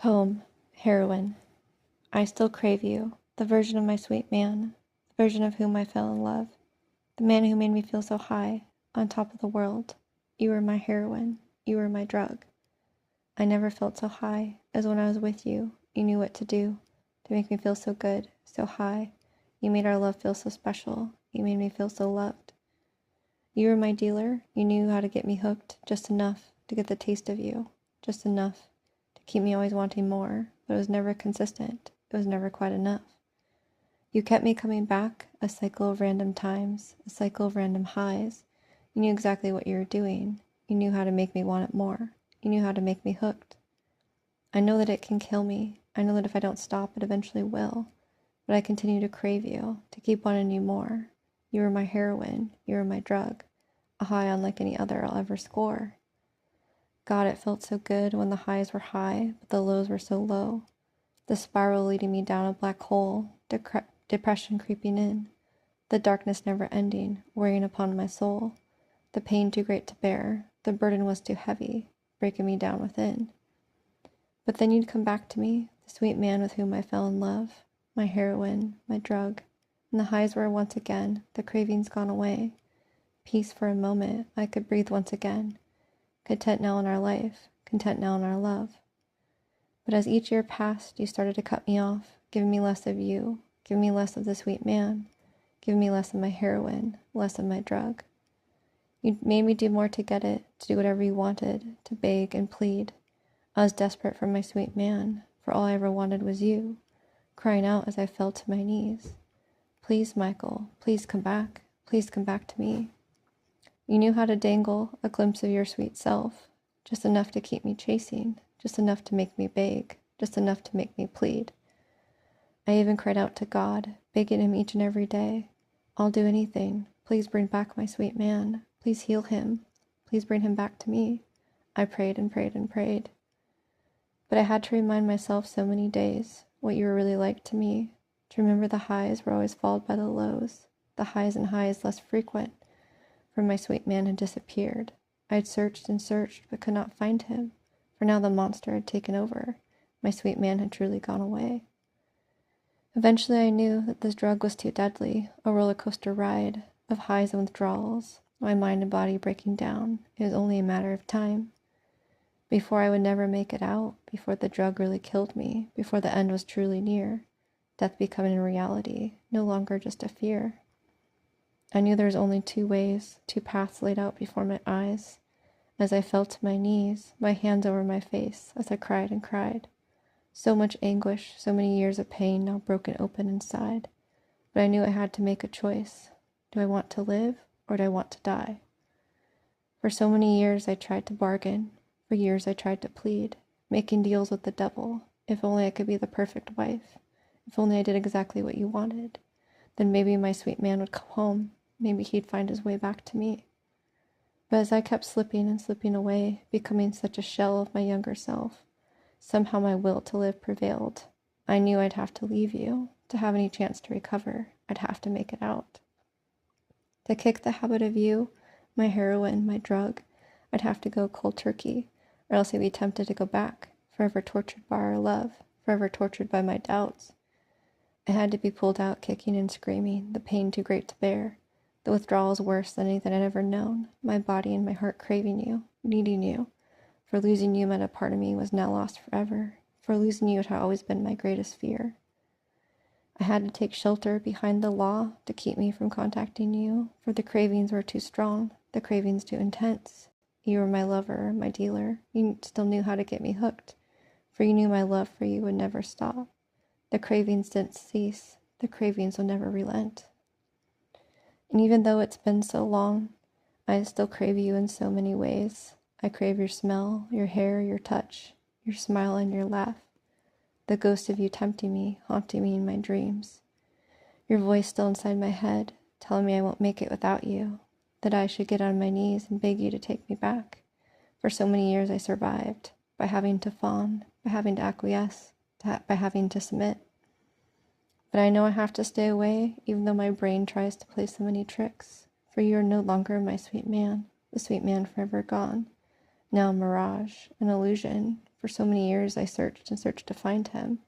Poem, Heroin. I still crave you, the version of my sweet man, the version of whom I fell in love, the man who made me feel so high, on top of the world. You were my heroine, you were my drug. I never felt so high as when I was with you. You knew what to do to make me feel so good, so high. You made our love feel so special, you made me feel so loved. You were my dealer, you knew how to get me hooked, just enough to get the taste of you, just enough to keep me always wanting more, but it was never consistent, it was never quite enough. You kept me coming back, a cycle of random times, a cycle of random highs. You knew exactly what you were doing, you knew how to make me want it more, you knew how to make me hooked. I know that it can kill me, I know that if I don't stop it eventually will, but I continue to crave you, to keep wanting you more. You were my heroine, you were my drug, a high unlike any other I'll ever score. God, it felt so good when the highs were high, but the lows were so low. The spiral leading me down a black hole, depression creeping in, the darkness never ending, wearing upon my soul, the pain too great to bear, the burden was too heavy, breaking me down within. But then you'd come back to me, the sweet man with whom I fell in love, my heroine, my drug, and the highs were once again, the cravings gone away. Peace for a moment, I could breathe once again, content now in our life, content now in our love. But as each year passed, you started to cut me off, giving me less of you, giving me less of the sweet man, giving me less of my heroine, less of my drug. You made me do more to get it, to do whatever you wanted, to beg and plead. I was desperate for my sweet man, for all I ever wanted was you, crying out as I fell to my knees. Please, Michael, please come back to me. You knew how to dangle a glimpse of your sweet self, just enough to keep me chasing, just enough to make me beg, just enough to make me plead. I even cried out to God, begging him each and every day, I'll do anything, please bring back my sweet man, please heal him, please bring him back to me. I prayed and prayed and prayed. But I had to remind myself so many days what you were really like to me, to remember the highs were always followed by the lows, the highs and highs less frequent, for my sweet man had disappeared. I had searched and searched, but could not find him, for now the monster had taken over. My sweet man had truly gone away. Eventually I knew that this drug was too deadly, a roller coaster ride of highs and withdrawals, my mind and body breaking down. It was only a matter of time. Before I would never make it out, before the drug really killed me, before the end was truly near, death becoming a reality, no longer just a fear. I knew there was only two ways, two paths laid out before my eyes. As I fell to my knees, my hands over my face, as I cried and cried. So much anguish, so many years of pain now broken open inside. But I knew I had to make a choice. Do I want to live, or do I want to die? For so many years I tried to bargain. For years I tried to plead, making deals with the devil. If only I could be the perfect wife. If only I did exactly what you wanted. Then maybe my sweet man would come home. Maybe he'd find his way back to me. But as I kept slipping and slipping away, becoming such a shell of my younger self, somehow my will to live prevailed. I knew I'd have to leave you. To have any chance to recover, I'd have to make it out. To kick the habit of you, my heroine, my drug, I'd have to go cold turkey, or else I'd be tempted to go back, forever tortured by our love, forever tortured by my doubts. I had to be pulled out kicking and screaming, the pain too great to bear. The withdrawal is worse than anything I'd ever known, my body and my heart craving you, needing you. For losing you meant a part of me was now lost forever. For losing you had always been my greatest fear. I had to take shelter behind the law to keep me from contacting you, for the cravings were too strong, the cravings too intense. You were my lover, my dealer. You still knew how to get me hooked, for you knew my love for you would never stop. The cravings didn't cease, the cravings will never relent. And even though it's been so long, I still crave you in so many ways. I crave your smell, your hair, your touch, your smile and your laugh. The ghost of you tempting me, haunting me in my dreams. Your voice still inside my head, telling me I won't make it without you, that I should get on my knees and beg you to take me back. For so many years I survived, by having to fawn, by having to acquiesce, by having to submit. But I know I have to stay away, even though my brain tries to play so many tricks, for you are no longer my sweet man, the sweet man forever gone. Now a mirage, an illusion, For so many years I searched and searched to find him,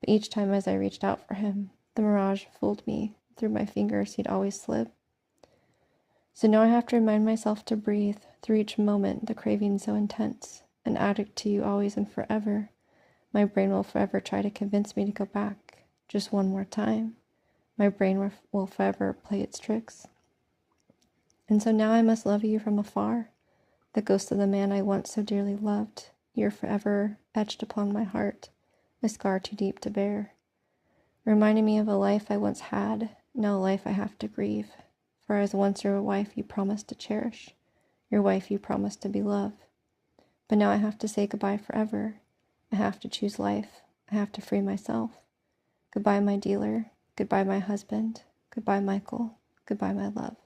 but each time as I reached out for him, the mirage fooled me. Through my fingers he'd always slip. So now I have to remind myself to breathe through each moment, the craving so intense. An addict to you always and forever. My brain will forever try to convince me to go back. Just one more time. My brain will forever play its tricks. And so now I must love you from afar. The ghost of the man I once so dearly loved. You're forever etched upon my heart, a scar too deep to bear. Reminding me of a life I once had, now a life I have to grieve. For as once your wife you promised to cherish, your wife you promised to be loved. But now I have to say goodbye forever. I have to choose life. I have to free myself. Goodbye, my dealer. Goodbye, my husband. Goodbye, Michael. Goodbye, my love.